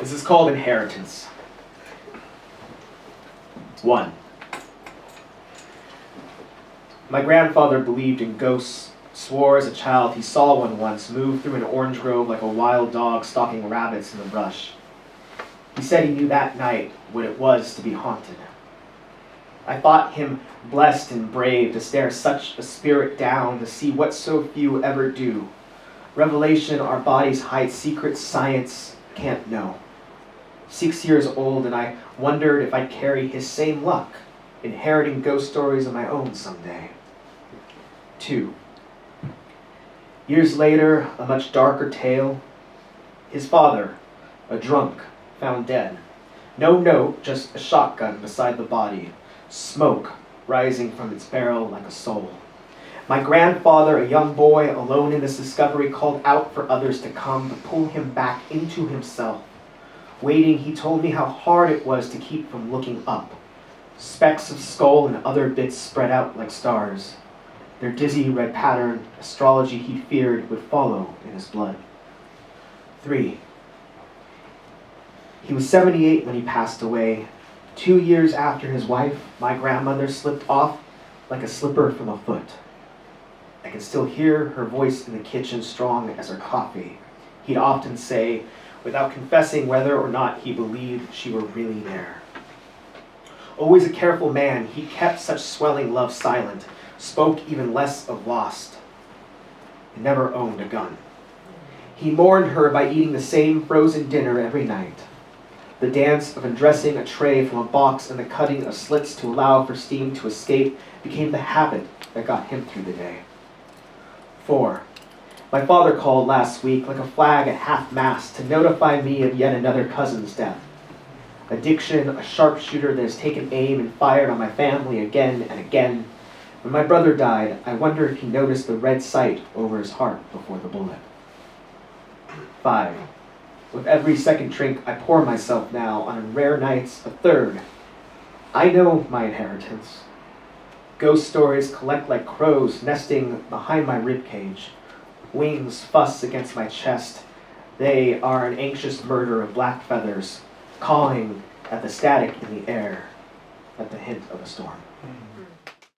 This is called inheritance. 1. My grandfather believed in ghosts, swore as a child he saw one once move through an orange grove like a wild dog stalking rabbits in the brush. He said he knew that night what it was to be haunted. I thought him blessed and brave to stare such a spirit down, to see what so few ever do. Revelation our bodies hide secrets science can't know. 6 years old, and I wondered if I'd carry his same luck, inheriting ghost stories of my own someday. 2. Years later, a much darker tale. His father, a drunk, found dead. No note, just a shotgun beside the body. Smoke rising from its barrel like a soul. My grandfather, a young boy alone in this discovery, called out for others to come to pull him back into himself. Waiting, he told me how hard it was to keep from looking up. Specks of skull and other bits spread out like stars. Their dizzy red pattern, astrology he feared would follow in his blood. 3. He was 78 when he passed away. 2 years after his wife, my grandmother, slipped off like a slipper from a foot. I can still hear her voice in the kitchen, strong as her coffee. He'd often say, without confessing whether or not he believed she were really there. Always a careful man, he kept such swelling love silent, spoke even less of lost, and never owned a gun. He mourned her by eating the same frozen dinner every night. The dance of undressing a tray from a box and the cutting of slits to allow for steam to escape became the habit that got him through the day. 4. My father called last week like a flag at half-mast to notify me of yet another cousin's death. Addiction, a sharpshooter that has taken aim and fired on my family again and again. When my brother died, I wonder if he noticed the red sight over his heart before the bullet. 5. With every second drink I pour myself now, on rare nights, a third. I know my inheritance. Ghost stories collect like crows nesting behind my ribcage. Wings fuss against my chest. They are an anxious murder of black feathers, cawing at the static in the air, at the hint of a storm.